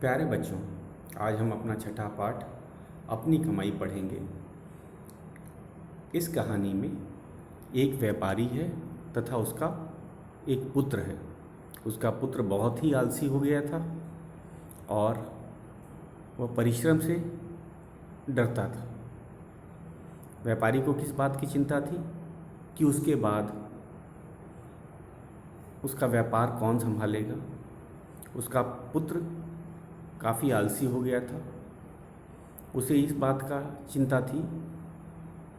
प्यारे बच्चों, आज हम अपना छठा पाठ अपनी कमाई पढ़ेंगे। इस कहानी में एक व्यापारी है तथा उसका एक पुत्र है। उसका पुत्र बहुत ही आलसी हो गया था और वह परिश्रम से डरता था। व्यापारी को किस बात की चिंता थी कि उसके बाद उसका व्यापार कौन संभालेगा। उसका पुत्र काफ़ी आलसी हो गया था। उसे इस बात का चिंता थी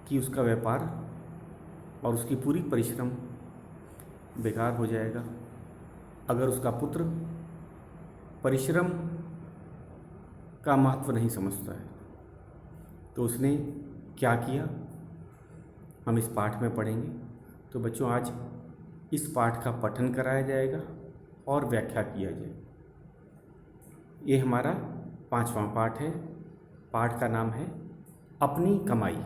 कि उसका व्यापार और उसकी पूरी परिश्रम बेकार हो जाएगा अगर उसका पुत्र परिश्रम का महत्व नहीं समझता है। तो उसने क्या किया, हम इस पाठ में पढ़ेंगे। तो बच्चों, आज इस पाठ का पठन कराया जाएगा और व्याख्या किया जाएगा। ये हमारा 5वां पाठ है। पाठ का नाम है अपनी कमाई।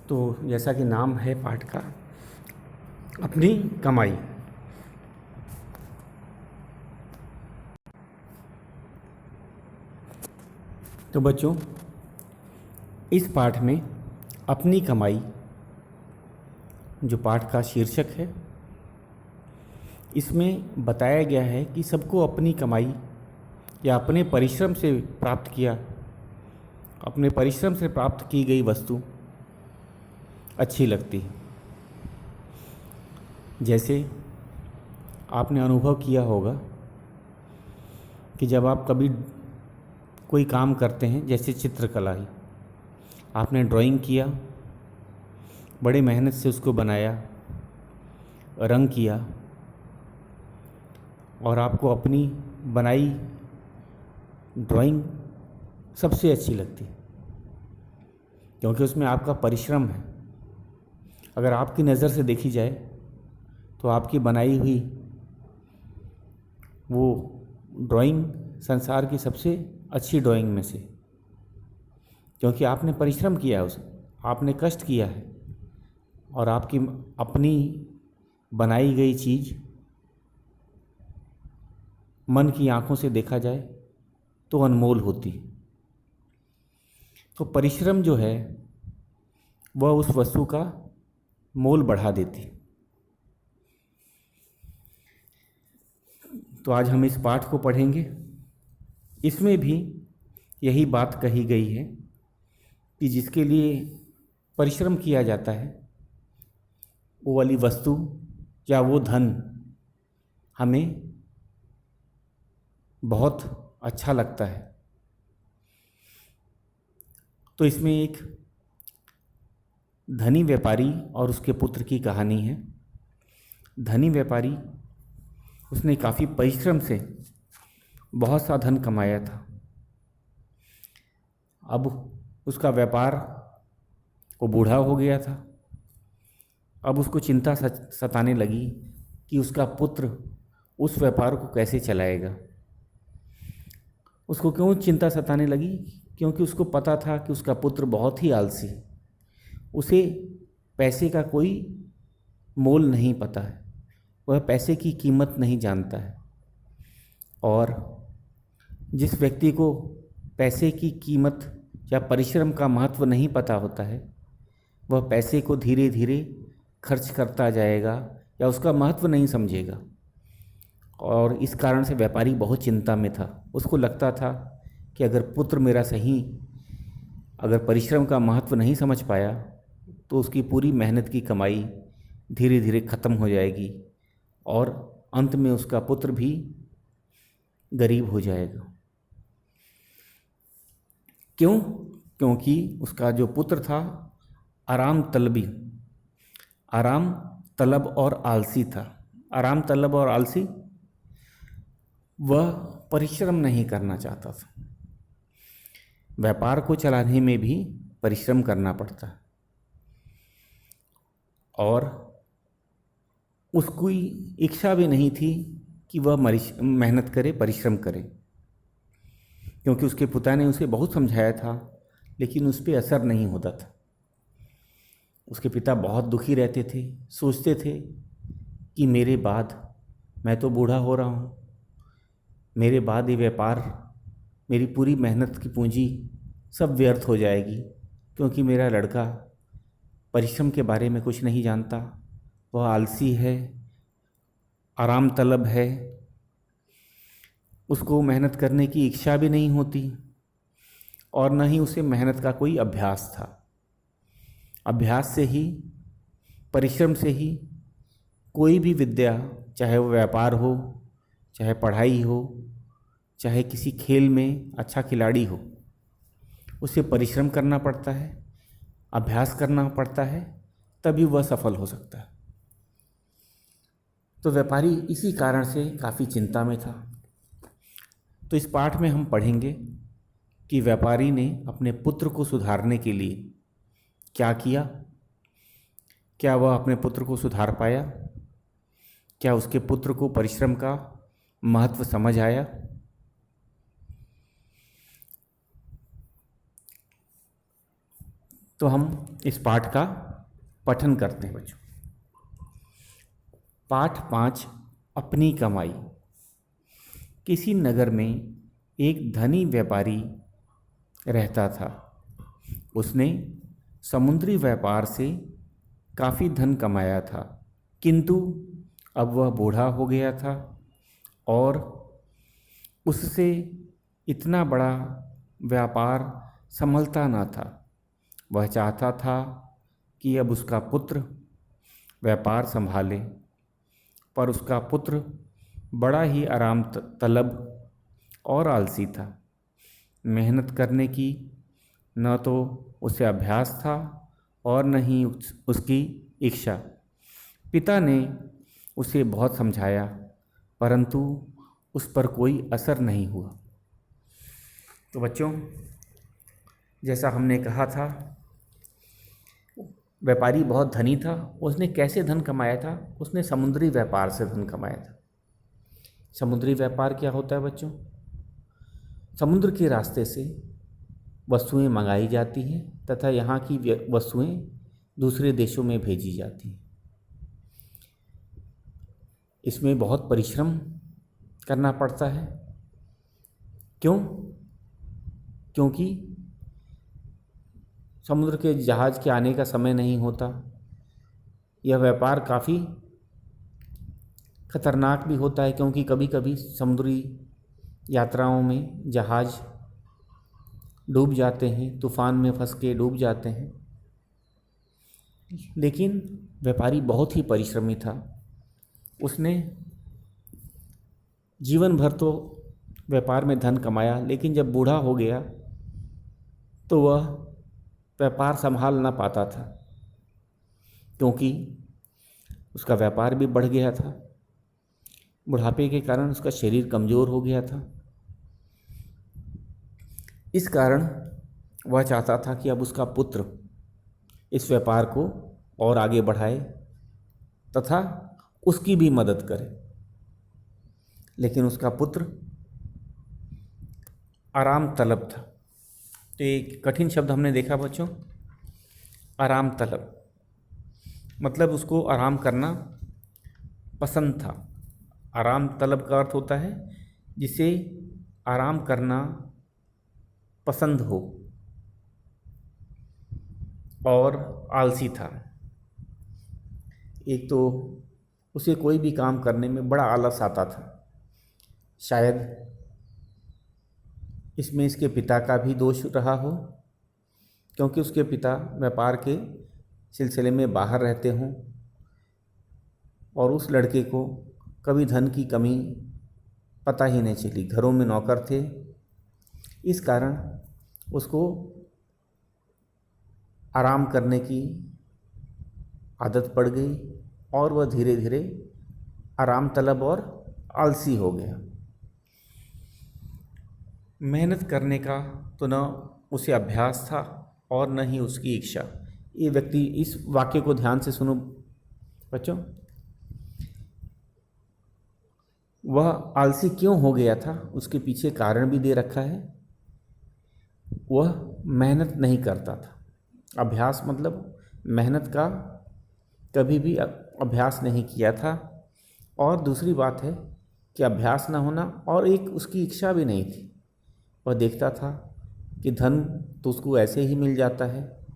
तो जैसा कि नाम है पाठ का, अपनी कमाई। तो बच्चों, इस पाठ में अपनी कमाई जो पाठ का शीर्षक है, इसमें बताया गया है कि सबको अपनी कमाई या अपने परिश्रम से प्राप्त किया, अपने परिश्रम से प्राप्त की गई वस्तु अच्छी लगती है। जैसे आपने अनुभव किया होगा कि जब आप कभी कोई काम करते हैं, जैसे चित्रकला ही, आपने ड्राइंग किया, बड़े मेहनत से उसको बनाया, रंग किया और आपको अपनी बनाई ड्राइंग सबसे अच्छी लगती है क्योंकि उसमें आपका परिश्रम है। अगर आपकी नज़र से देखी जाए तो आपकी बनाई हुई वो ड्राइंग संसार की सबसे अच्छी ड्राइंग में से, क्योंकि आपने परिश्रम किया है, उसे आपने कष्ट किया है और आपकी अपनी बनाई गई चीज़ मन की आंखों से देखा जाए तो अनमोल होती है। तो परिश्रम जो है वह उस वस्तु का मोल बढ़ा देती है। तो आज हम इस पाठ को पढ़ेंगे। इसमें भी यही बात कही गई है कि जिसके लिए परिश्रम किया जाता है वो वाली वस्तु या वो धन हमें बहुत अच्छा लगता है। तो इसमें एक धनी व्यापारी और उसके पुत्र की कहानी है। धनी व्यापारी, उसने काफ़ी परिश्रम से बहुत सा धन कमाया था। अब उसका व्यापार वो बूढ़ा हो गया था। अब उसको चिंता सताने लगी कि उसका पुत्र उस व्यापार को कैसे चलाएगा। उसको क्यों चिंता सताने लगी? क्योंकि उसको पता था कि उसका पुत्र बहुत ही आलसी है। उसे पैसे का कोई मोल नहीं पता है, वह पैसे की कीमत नहीं जानता है। और जिस व्यक्ति को पैसे की कीमत या परिश्रम का महत्व नहीं पता होता है, वह पैसे को धीरे धीरे खर्च करता जाएगा या उसका महत्व नहीं समझेगा। और इस कारण से व्यापारी बहुत चिंता में था। उसको लगता था कि अगर पुत्र मेरा सही, अगर परिश्रम का महत्व नहीं समझ पाया तो उसकी पूरी मेहनत की कमाई धीरे धीरे ख़त्म हो जाएगी और अंत में उसका पुत्र भी गरीब हो जाएगा। क्यों? क्योंकि उसका जो पुत्र था आराम तलब और आलसी था। आराम तलब और आलसी, वह परिश्रम नहीं करना चाहता था। व्यापार को चलाने में भी परिश्रम करना पड़ता है और उसकी इच्छा भी नहीं थी कि वह मेहनत करे, परिश्रम करे, क्योंकि उसके पिता ने उसे बहुत समझाया था लेकिन उस पर असर नहीं होता था। उसके पिता बहुत दुखी रहते थे, सोचते थे कि मेरे बाद मैं तो बूढ़ा हो रहा हूँ, मेरे बाद ये व्यापार, मेरी पूरी मेहनत की पूंजी सब व्यर्थ हो जाएगी, क्योंकि मेरा लड़का परिश्रम के बारे में कुछ नहीं जानता, वह आलसी है, आराम तलब है, उसको मेहनत करने की इच्छा भी नहीं होती और न ही उसे मेहनत का कोई अभ्यास था। अभ्यास से ही, परिश्रम से ही कोई भी विद्या, चाहे वो व्यापार हो, चाहे पढ़ाई हो, चाहे किसी खेल में अच्छा खिलाड़ी हो, उसे परिश्रम करना पड़ता है, अभ्यास करना पड़ता है, तभी वह सफल हो सकता है। तो व्यापारी इसी कारण से काफ़ी चिंता में था। तो इस पाठ में हम पढ़ेंगे कि व्यापारी ने अपने पुत्र को सुधारने के लिए क्या किया। क्या वह अपने पुत्र को सुधार पाया? क्या उसके पुत्र को परिश्रम का महत्व समझ आया? तो हम इस पाठ का पठन करते हैं बच्चों। पाठ 5, अपनी कमाई। किसी नगर में एक धनी व्यापारी रहता था। उसने समुद्री व्यापार से काफ़ी धन कमाया था, किंतु अब वह बूढ़ा हो गया था और उससे इतना बड़ा व्यापार संभलता न था। वह चाहता था कि अब उसका पुत्र व्यापार संभाले, पर उसका पुत्र बड़ा ही आराम तलब और आलसी था। मेहनत करने की न तो उसे अभ्यास था और न ही उसकी इच्छा। पिता ने उसे बहुत समझाया, परंतु उस पर कोई असर नहीं हुआ। तो बच्चों, जैसा हमने कहा था, व्यापारी बहुत धनी था। उसने कैसे धन कमाया था? उसने समुद्री व्यापार से धन कमाया था। समुद्री व्यापार क्या होता है बच्चों? समुद्र के रास्ते से वस्तुएं मंगाई जाती हैं तथा यहाँ की वस्तुएं दूसरे देशों में भेजी जाती हैं। इसमें बहुत परिश्रम करना पड़ता है। क्यों? क्योंकि समुद्र के जहाज़ के आने का समय नहीं होता। यह व्यापार काफ़ी खतरनाक भी होता है, क्योंकि कभी कभी समुद्री यात्राओं में जहाज़ डूब जाते हैं, तूफ़ान में फंस के डूब जाते हैं। लेकिन व्यापारी बहुत ही परिश्रमी था। उसने जीवन भर तो व्यापार में धन कमाया, लेकिन जब बूढ़ा हो गया तो वह व्यापार संभाल ना पाता था, क्योंकि उसका व्यापार भी बढ़ गया था। बुढ़ापे के कारण उसका शरीर कमज़ोर हो गया था। इस कारण वह चाहता था कि अब उसका पुत्र इस व्यापार को और आगे बढ़ाए तथा उसकी भी मदद करे। लेकिन उसका पुत्र आराम तलब था। तो एक कठिन शब्द हमने देखा बच्चों, आराम तलब, मतलब उसको आराम करना पसंद था। आराम तलब का अर्थ होता है जिसे आराम करना पसंद हो, और आलसी था। एक तो उसे कोई भी काम करने में बड़ा आलस आता था। शायद इसमें इसके पिता का भी दोष रहा हो, क्योंकि उसके पिता व्यापार के सिलसिले में बाहर रहते हों और उस लड़के को कभी धन की कमी पता ही नहीं चली। घरों में नौकर थे, इस कारण उसको आराम करने की आदत पड़ गई और वह धीरे धीरे आराम तलब और आलसी हो गया। मेहनत करने का तो न उसे अभ्यास था और न ही उसकी इच्छा। ये व्यक्ति, इस वाक्य को ध्यान से सुनो बच्चों, वह आलसी क्यों हो गया था उसके पीछे कारण भी दे रखा है। वह मेहनत नहीं करता था। अभ्यास मतलब मेहनत का कभी भी अभ्यास नहीं किया था, और दूसरी बात है कि अभ्यास न होना, और एक उसकी इच्छा भी नहीं थी। वह देखता था कि धन तो उसको ऐसे ही मिल जाता है,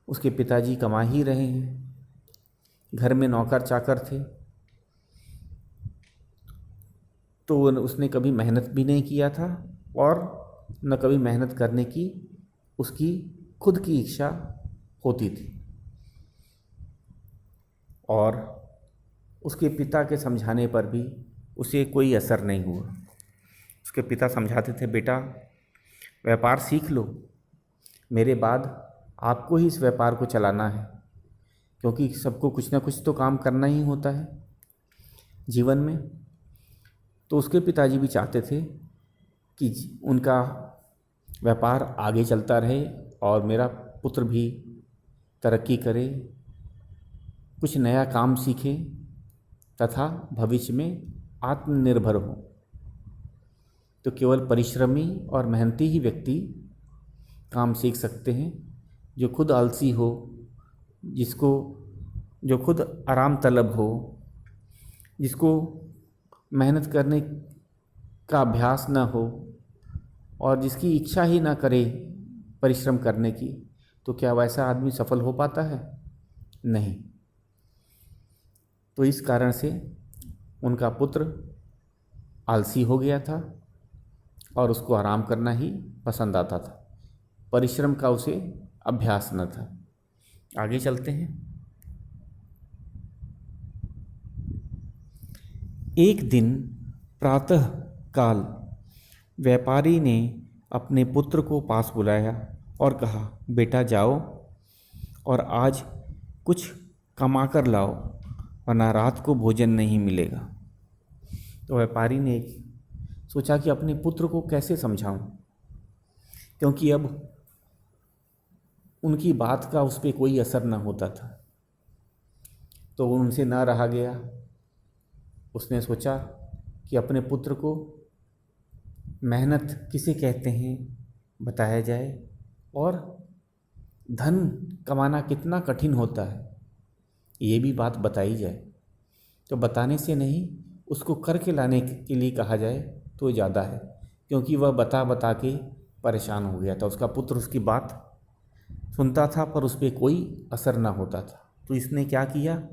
उसके पिताजी कमा ही रहे हैं, घर में नौकर चाकर थे, तो उसने कभी मेहनत भी नहीं किया था और न कभी मेहनत करने की उसकी खुद की इच्छा होती थी। और उसके पिता के समझाने पर भी उसे कोई असर नहीं हुआ। उसके पिता समझाते थे, बेटा व्यापार सीख लो, मेरे बाद आपको ही इस व्यापार को चलाना है, क्योंकि सबको कुछ ना कुछ तो काम करना ही होता है जीवन में। तो उसके पिताजी भी चाहते थे कि उनका व्यापार आगे चलता रहे और मेरा पुत्र भी तरक्की करे, कुछ नया काम सीखे तथा भविष्य में आत्मनिर्भर हो। तो केवल परिश्रमी और मेहनती ही व्यक्ति काम सीख सकते हैं। जो खुद आलसी हो, जो खुद आराम तलब हो, जिसको मेहनत करने का अभ्यास न हो और जिसकी इच्छा ही ना करे परिश्रम करने की, तो क्या वैसा आदमी सफल हो पाता है? नहीं। तो इस कारण से उनका पुत्र आलसी हो गया था और उसको आराम करना ही पसंद आता था, परिश्रम का उसे अभ्यास न था। आगे चलते हैं। एक दिन प्रातः काल व्यापारी ने अपने पुत्र को पास बुलाया और कहा, बेटा जाओ और आज कुछ कमा कर लाओ, वरना रात को भोजन नहीं मिलेगा। तो व्यापारी ने सोचा कि अपने पुत्र को कैसे समझाऊं, क्योंकि अब उनकी बात का उस पर कोई असर न होता था। तो उनसे ना रहा गया। उसने सोचा कि अपने पुत्र को मेहनत किसे कहते हैं बताया जाए, और धन कमाना कितना कठिन होता है ये भी बात बताई जाए। तो बताने से नहीं, उसको करके लाने के लिए कहा जाए तो ज़्यादा है, क्योंकि वह बता बता के परेशान हो गया था। उसका पुत्र उसकी बात सुनता था पर उस पर कोई असर ना होता था। तो इसने क्या किया,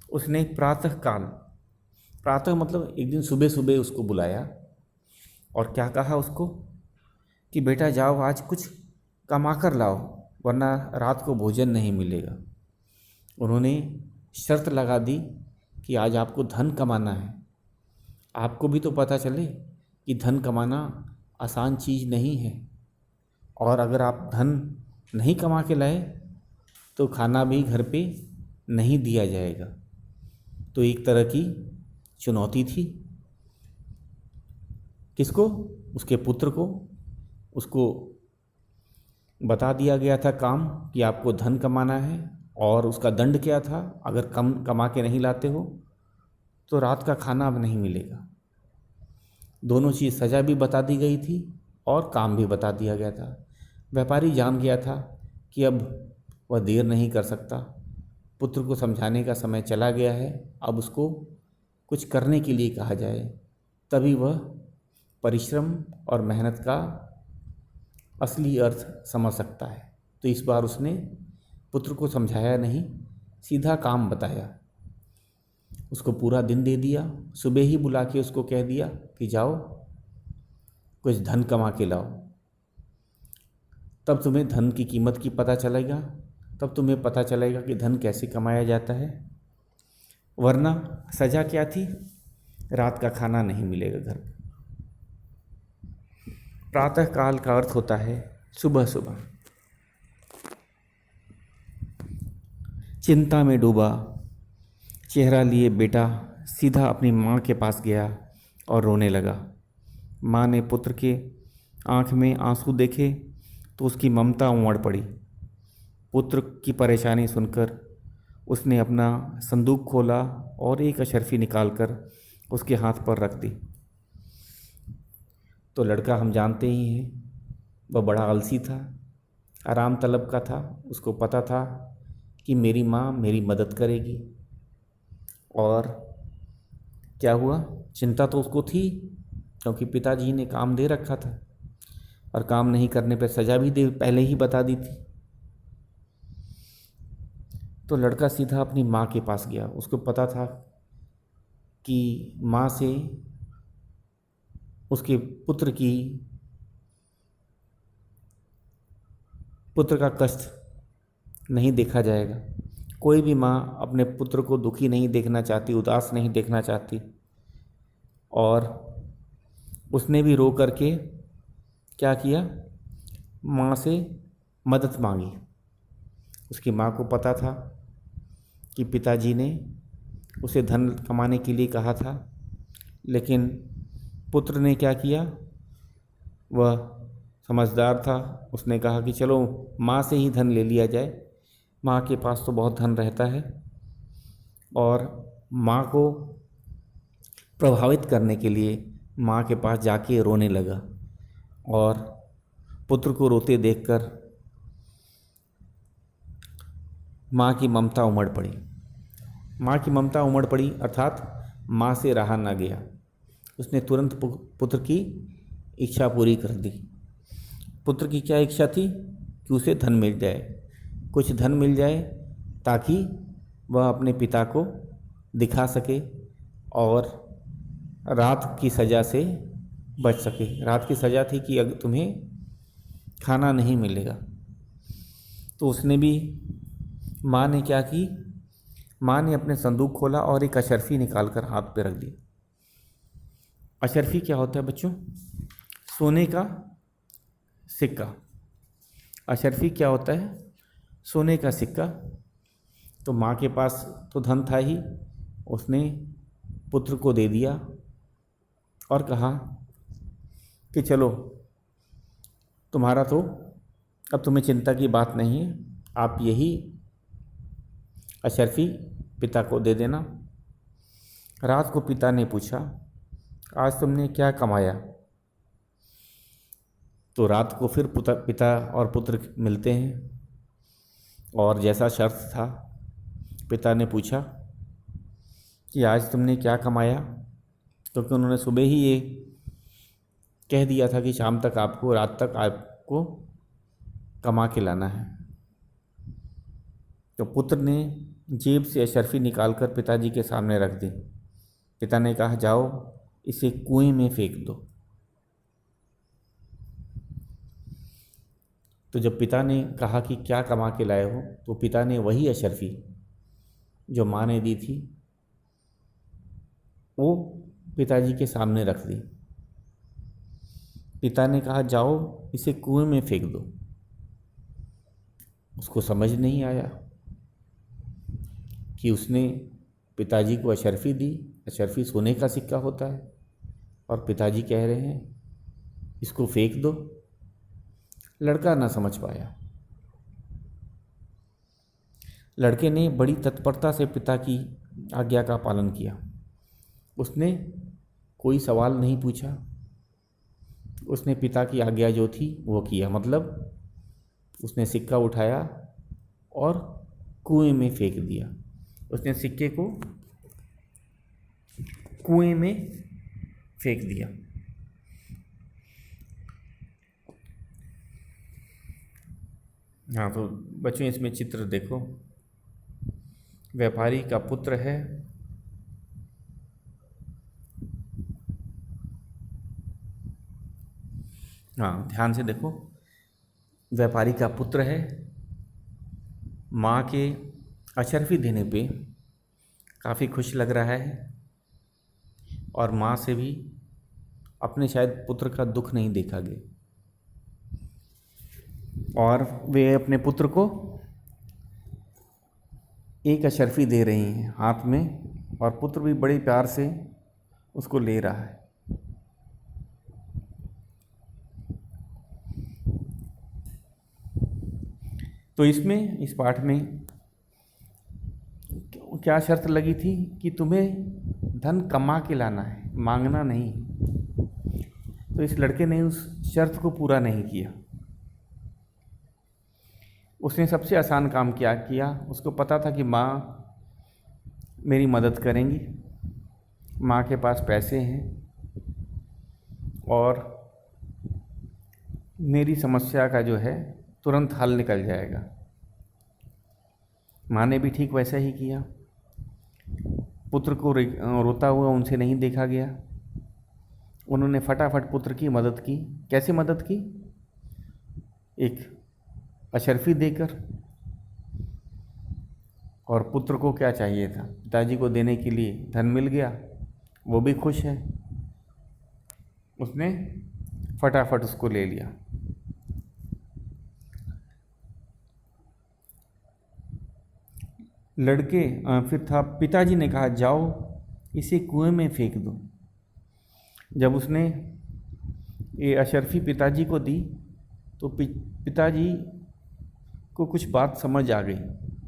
उसने प्रातः मतलब एक दिन सुबह सुबह उसको बुलाया और क्या कहा उसको कि बेटा जाओ आज कुछ कमा कर लाओ, वरना रात को भोजन नहीं मिलेगा। उन्होंने शर्त लगा दी कि आज आपको धन कमाना है। आपको भी तो पता चले कि धन कमाना आसान चीज़ नहीं है, और अगर आप धन नहीं कमा के लाए तो खाना भी घर पे नहीं दिया जाएगा। तो एक तरह की चुनौती थी। किसको? उसके पुत्र को। उसको बता दिया गया था काम कि आपको धन कमाना है, और उसका दंड क्या था, अगर कम कमा के नहीं लाते हो तो रात का खाना अब नहीं मिलेगा। दोनों चीज़, सज़ा भी बता दी गई थी और काम भी बता दिया गया था। व्यापारी जान गया था कि अब वह देर नहीं कर सकता, पुत्र को समझाने का समय चला गया है, अब उसको कुछ करने के लिए कहा जाए, तभी वह परिश्रम और मेहनत का असली अर्थ समझ सकता है। तो इस बार उसने पुत्र को समझाया नहीं, सीधा काम बताया। उसको पूरा दिन दे दिया, सुबह ही बुला के उसको कह दिया कि जाओ कुछ धन कमा के लाओ, तब तुम्हें धन की कीमत की पता चलेगा, तब तुम्हें पता चलेगा कि धन कैसे कमाया जाता है। वरना सज़ा क्या थी, रात का खाना नहीं मिलेगा घर पर। प्रातः काल का अर्थ होता है सुबह सुबह। चिंता में डूबा चेहरा लिए बेटा सीधा अपनी माँ के पास गया और रोने लगा। माँ ने पुत्र के आँख में आंसू देखे तो उसकी ममता उमड़ पड़ी। पुत्र की परेशानी सुनकर उसने अपना संदूक खोला और एक अशर्फी निकालकर उसके हाथ पर रख दी। तो लड़का हम जानते ही हैं, वह बड़ा आलसी था, आराम तलब का था। उसको पता था कि मेरी माँ मेरी मदद करेगी और क्या हुआ, चिंता तो उसको थी क्योंकि पिताजी ने काम दे रखा था और काम नहीं करने पर सज़ा भी दे पहले ही बता दी थी। तो लड़का सीधा अपनी माँ के पास गया। उसको पता था कि माँ से उसके पुत्र का कष्ट नहीं देखा जाएगा। कोई भी माँ अपने पुत्र को दुखी नहीं देखना चाहती, उदास नहीं देखना चाहती। और उसने भी रो करके क्या किया, माँ से मदद मांगी। उसकी माँ को पता था कि पिताजी ने उसे धन कमाने के लिए कहा था, लेकिन पुत्र ने क्या किया, वह समझदार था। उसने कहा कि चलो माँ से ही धन ले लिया जाए, माँ के पास तो बहुत धन रहता है। और माँ को प्रभावित करने के लिए माँ के पास जाके रोने लगा। और पुत्र को रोते देखकर माँ की ममता उमड़ पड़ी। माँ की ममता उमड़ पड़ी अर्थात माँ से रहा ना गया। उसने तुरंत पुत्र की इच्छा पूरी कर दी। पुत्र की क्या इच्छा थी कि उसे धन मिल जाए, कुछ धन मिल जाए ताकि वह अपने पिता को दिखा सके और रात की सज़ा से बच सके। रात की सज़ा थी कि अगर तुम्हें खाना नहीं मिलेगा। तो उसने भी, माँ ने क्या की, माँ ने अपने संदूक खोला और एक अशर्फी निकाल कर हाथ पे रख दी। अशर्फी क्या होता है बच्चों? सोने का सिक्का। अशर्फी क्या होता है? सोने का सिक्का। तो माँ के पास तो धन था ही, उसने पुत्र को दे दिया और कहा कि चलो तुम्हारा तो अब तुम्हें चिंता की बात नहीं है, आप यही अशर्फी पिता को दे देना। रात को पिता ने पूछा, आज तुमने क्या कमाया? तो रात को फिर पिता और पुत्र मिलते हैं और जैसा शर्त था, पिता ने पूछा कि आज तुमने क्या कमाया, क्योंकि उन्होंने सुबह ही ये कह दिया था कि शाम तक आपको, रात तक आपको कमा के लाना है। तो पुत्र ने जेब से अशर्फी निकालकर पिताजी के सामने रख दी। पिता ने कहा, जाओ इसे कुएं में फेंक दो। तो जब पिता ने कहा कि क्या कमा के लाए हो, तो पिता ने वही अशर्फी जो माँ ने दी थी वो पिताजी के सामने रख दी। पिता ने कहा, जाओ इसे कुएं में फेंक दो। उसको समझ नहीं आया कि उसने पिताजी को अशर्फी दी। अशर्फी सोने का सिक्का होता है और पिताजी कह रहे हैं इसको फेंक दो। लड़का ना समझ पाया। लड़के ने बड़ी तत्परता से पिता की आज्ञा का पालन किया। उसने कोई सवाल नहीं पूछा, उसने पिता की आज्ञा जो थी वो किया। मतलब उसने सिक्का उठाया और कुएं में फेंक दिया। उसने सिक्के को कुएं में फेंक दिया। हाँ, तो बच्चों इसमें चित्र देखो, व्यापारी का पुत्र है, हाँ ध्यान से देखो, व्यापारी का पुत्र है, माँ के अशर्फी देने पे काफ़ी खुश लग रहा है और माँ से भी अपने शायद पुत्र का दुख नहीं देखा गया और वे अपने पुत्र को एक अशर्फी दे रही हैं हाथ में और पुत्र भी बड़े प्यार से उसको ले रहा है। तो इसमें, इस पाठ में क्या शर्त लगी थी कि तुम्हें धन कमा के लाना है, मांगना नहीं। तो इस लड़के ने उस शर्त को पूरा नहीं किया। उसने सबसे आसान काम क्या किया, उसको पता था कि माँ मेरी मदद करेंगी, माँ के पास पैसे हैं और मेरी समस्या का जो है तुरंत हल निकल जाएगा। माँ ने भी ठीक वैसा ही किया। पुत्र को रोता हुआ उनसे नहीं देखा गया। उन्होंने फटाफट पुत्र की मदद की। कैसे मदद की? एक अशर्फी देकर। और पुत्र को क्या चाहिए था? पिताजी को देने के लिए धन मिल गया, वो भी खुश है। उसने फटाफट उसको ले लिया। लड़के फिर था, पिताजी ने कहा जाओ इसे कुएं में फेंक दो। जब उसने ये अशर्फी पिताजी को दी तो पिताजी को कुछ बात समझ आ गई।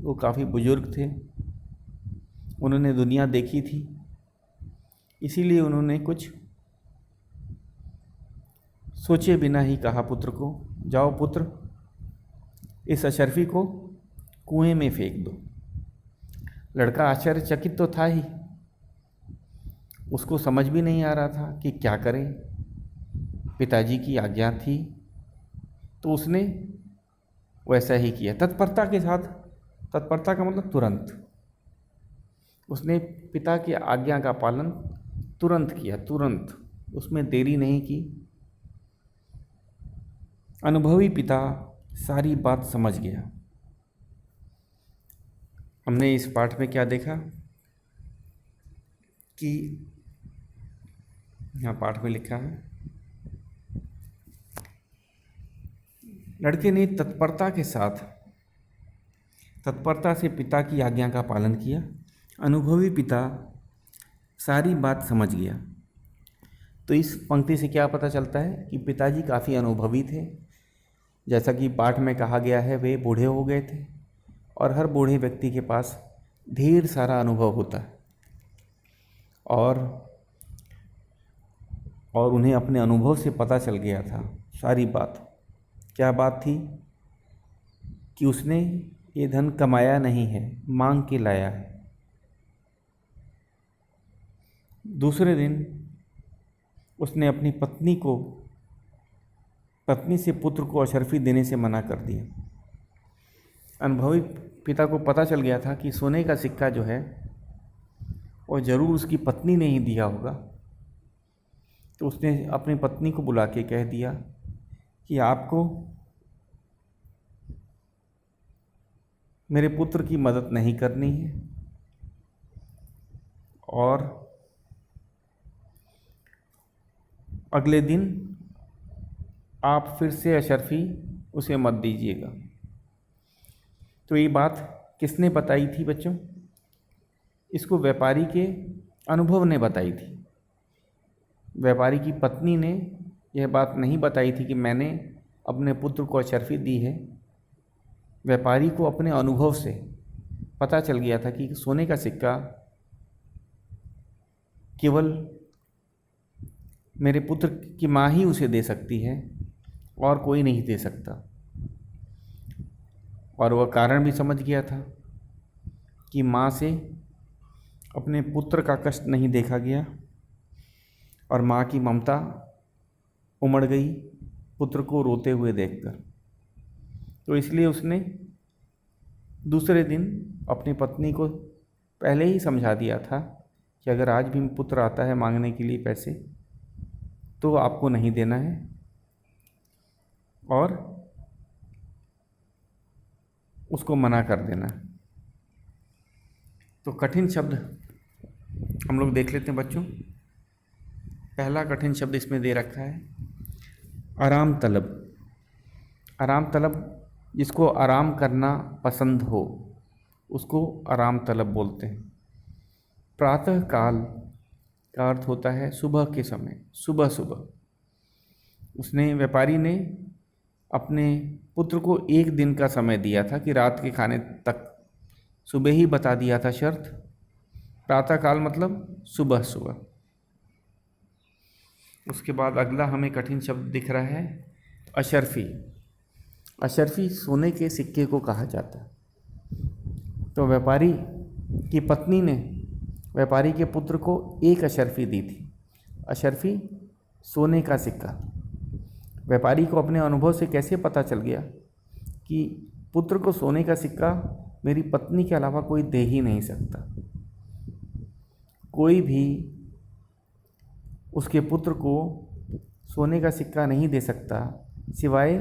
वो काफ़ी बुजुर्ग थे, उन्होंने दुनिया देखी थी, इसीलिए उन्होंने कुछ सोचे बिना ही कहा पुत्र को, जाओ पुत्र इस अशर्फी को कुएं में फेंक दो। लड़का आश्चर्यचकित तो था ही, उसको समझ भी नहीं आ रहा था कि क्या करे। पिताजी की आज्ञा थी तो उसने वैसा ही किया, तत्परता के साथ। तत्परता का मतलब तुरंत। उसने पिता की आज्ञा का पालन तुरंत किया, तुरंत, उसमें देरी नहीं की। अनुभवी पिता सारी बात समझ गया। हमने इस पाठ में क्या देखा कि यहाँ पाठ में लिखा है, लड़के ने तत्परता से पिता की आज्ञा का पालन किया। अनुभवी पिता सारी बात समझ गया। तो इस पंक्ति से क्या पता चलता है कि पिताजी काफ़ी अनुभवी थे। जैसा कि पाठ में कहा गया है, वे बूढ़े हो गए थे और हर बूढ़े व्यक्ति के पास ढेर सारा अनुभव होता है और उन्हें अपने अनुभव से पता चल गया था सारी बात। क्या बात थी? कि उसने ये धन कमाया नहीं है, मांग के लाया है। दूसरे दिन उसने अपनी पत्नी से पुत्र को अशर्फी देने से मना कर दिया। अनुभवी पिता को पता चल गया था कि सोने का सिक्का जो है वो ज़रूर उसकी पत्नी ने ही दिया होगा। तो उसने अपनी पत्नी को बुला के कह दिया कि आपको मेरे पुत्र की मदद नहीं करनी है और अगले दिन आप फिर से अशर्फी उसे मत दीजिएगा। तो ये बात किसने बताई थी बच्चों? इसको व्यापारी के अनुभव ने बताई थी। व्यापारी की पत्नी ने यह बात नहीं बताई थी कि मैंने अपने पुत्र को अशर्फी दी है। व्यापारी को अपने अनुभव से पता चल गया था कि सोने का सिक्का केवल मेरे पुत्र की माँ ही उसे दे सकती है और कोई नहीं दे सकता। और वह कारण भी समझ गया था कि माँ से अपने पुत्र का कष्ट नहीं देखा गया और माँ की ममता उमड़ गई पुत्र को रोते हुए देखकर। तो इसलिए उसने दूसरे दिन अपनी पत्नी को पहले ही समझा दिया था कि अगर आज भी पुत्र आता है मांगने के लिए पैसे तो आपको नहीं देना है और उसको मना कर देना है। तो कठिन शब्द हम लोग देख लेते हैं बच्चों। पहला कठिन शब्द इसमें दे रखा है आराम तलब। आराम तलब, जिसको आराम करना पसंद हो उसको आराम तलब बोलते हैं। प्रातः काल का अर्थ होता है सुबह के समय, सुबह सुबह। व्यापारी ने अपने पुत्र को एक दिन का समय दिया था कि रात के खाने तक, सुबह ही बता दिया था शर्त। प्रातः काल मतलब सुबह सुबह। उसके बाद अगला हमें कठिन शब्द दिख रहा है अशर्फी। अशर्फी सोने के सिक्के को कहा जाता है। तो व्यापारी की पत्नी ने व्यापारी के पुत्र को एक अशर्फी दी थी। अशर्फी सोने का सिक्का। व्यापारी को अपने अनुभव से कैसे पता चल गया कि पुत्र को सोने का सिक्का मेरी पत्नी के अलावा कोई दे ही नहीं सकता। कोई भी उसके पुत्र को सोने का सिक्का नहीं दे सकता सिवाय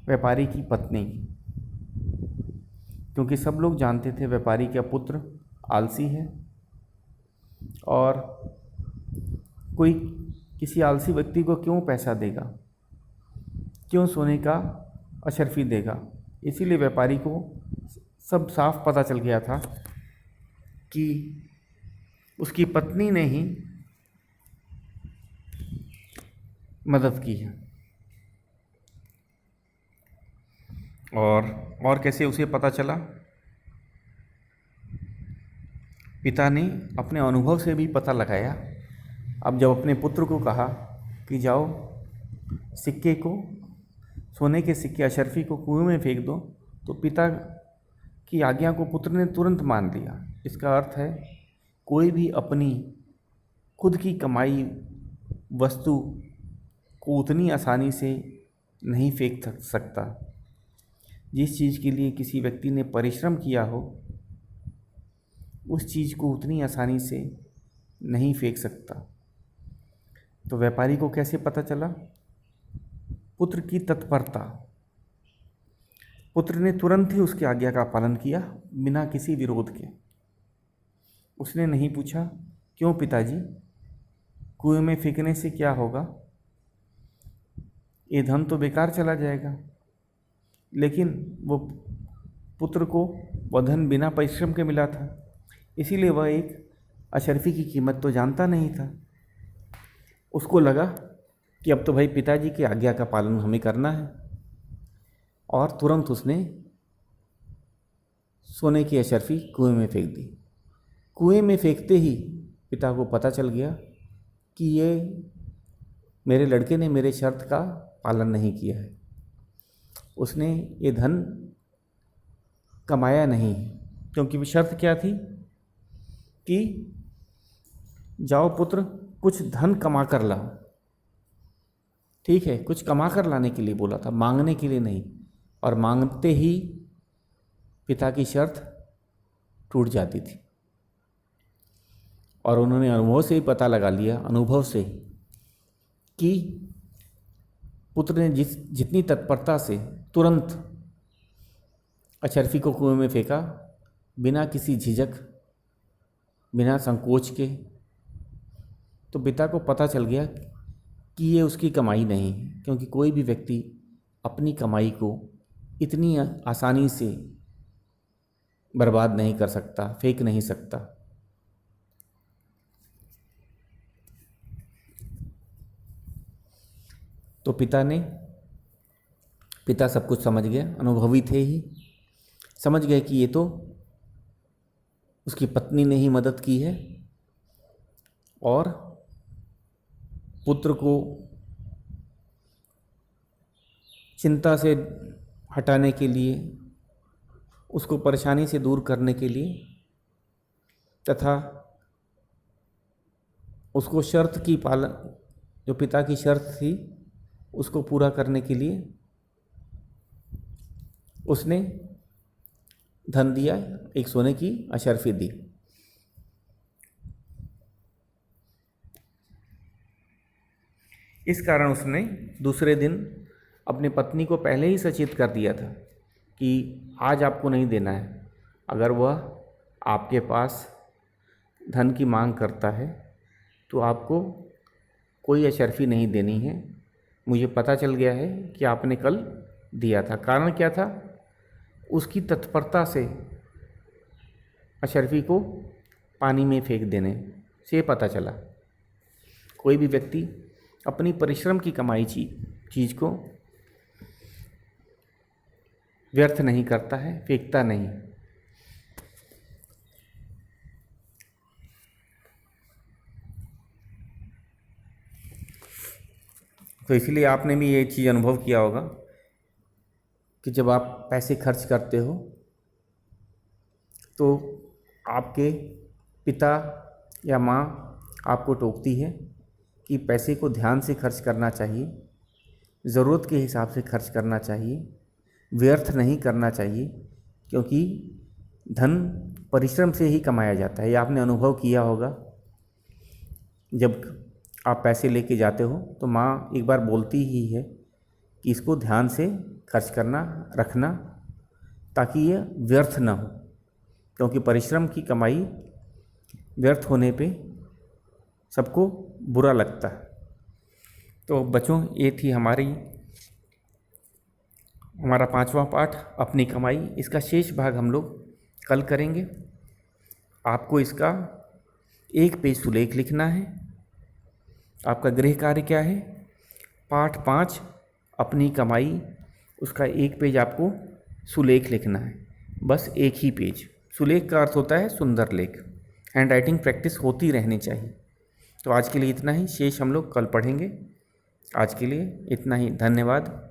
व्यापारी की पत्नी की, क्योंकि सब लोग जानते थे व्यापारी का पुत्र आलसी है और कोई किसी आलसी व्यक्ति को क्यों पैसा देगा, क्यों सोने का अशर्फी देगा। इसीलिए व्यापारी को सब साफ पता चल गया था कि उसकी पत्नी ने ही मदद की है। और कैसे उसे पता चला? पिता ने अपने अनुभव से भी पता लगाया। अब जब अपने पुत्र को कहा कि जाओ सिक्के को, सोने के सिक्के अशर्फी को कुएं में फेंक दो, तो पिता की आज्ञा को पुत्र ने तुरंत मान लिया। इसका अर्थ है कोई भी अपनी खुद की कमाई वस्तु को उतनी आसानी से नहीं फेंक सकता। जिस चीज़ के लिए किसी व्यक्ति ने परिश्रम किया हो उस चीज़ को उतनी आसानी से नहीं फेंक सकता। तो व्यापारी को कैसे पता चला? पुत्र की तत्परता। पुत्र ने तुरंत ही उसकी आज्ञा का पालन किया बिना किसी विरोध के। उसने नहीं पूछा क्यों पिताजी, कुएं में फेंकने से क्या होगा, ये धन तो बेकार चला जाएगा। लेकिन वो पुत्र को वह धन बिना परिश्रम के मिला था, इसीलिए वह एक अशर्फी की कीमत तो जानता नहीं था। उसको लगा कि अब तो भाई पिताजी की आज्ञा का पालन हमें करना है, और तुरंत उसने सोने की अशर्फी कुएं में फेंक दी। कुएं में फेंकते ही पिता को पता चल गया कि ये मेरे लड़के ने मेरे शर्त का पालन नहीं किया है, उसने ये धन कमाया नहीं। क्योंकि शर्त क्या थी कि जाओ पुत्र कुछ धन कमा कर लाओ। ठीक है, कुछ कमा कर लाने के लिए बोला था, मांगने के लिए नहीं। और मांगते ही पिता की शर्त टूट जाती थी। और उन्होंने अनुभव से ही पता लगा लिया, अनुभव से, कि पुत्र ने जितनी तत्परता से तुरंत अशर्फी को कुएं में फेंका, बिना किसी झिझक, बिना संकोच के, तो पिता को पता चल गया कि ये उसकी कमाई नहीं है। क्योंकि कोई भी व्यक्ति अपनी कमाई को इतनी आसानी से बर्बाद नहीं कर सकता, फेंक नहीं सकता। तो पिता सब कुछ समझ गया, अनुभवी थे ही, समझ गए कि ये तो उसकी पत्नी ने ही मदद की है। और पुत्र को चिंता से हटाने के लिए, उसको परेशानी से दूर करने के लिए, तथा उसको शर्त की पालन, जो पिता की शर्त थी उसको पूरा करने के लिए उसने धन दिया, एक सोने की अशर्फी दी। इस कारण उसने दूसरे दिन अपनी पत्नी को पहले ही सचेत कर दिया था कि आज आपको नहीं देना है। अगर वह आपके पास धन की मांग करता है तो आपको कोई अशर्फी नहीं देनी है। मुझे पता चल गया है कि आपने कल दिया था। कारण क्या था? उसकी तत्परता से अशर्फी को पानी में फेंक देने से पता चला। कोई भी व्यक्ति अपनी परिश्रम की कमाई चीज़ को व्यर्थ नहीं करता है, फेंकता नहीं। तो इसलिए आपने भी ये चीज़ अनुभव किया होगा कि जब आप पैसे खर्च करते हो तो आपके पिता या माँ आपको टोकती है कि पैसे को ध्यान से खर्च करना चाहिए, ज़रूरत के हिसाब से खर्च करना चाहिए, व्यर्थ नहीं करना चाहिए, क्योंकि धन परिश्रम से ही कमाया जाता है। ये आपने अनुभव किया होगा, जब आप पैसे लेके जाते हो तो माँ एक बार बोलती ही है कि इसको ध्यान से खर्च करना, रखना, ताकि ये व्यर्थ ना हो, क्योंकि परिश्रम की कमाई व्यर्थ होने पे सबको बुरा लगता है। तो बच्चों, ये थी हमारा 5वां पाठ, अपनी कमाई। इसका शेष भाग हम लोग कल करेंगे। आपको इसका 1 पेज सुलेख लिखना है। आपका गृह कार्य क्या है? पाठ 5 अपनी कमाई, उसका 1 पेज आपको सुलेख लिखना है, बस 1 ही पेज। सुलेख का अर्थ होता है सुंदर लेख। हैंड राइटिंग प्रैक्टिस होती रहनी चाहिए। तो आज के लिए इतना ही, शेष हम लोग कल पढ़ेंगे। आज के लिए इतना ही, धन्यवाद।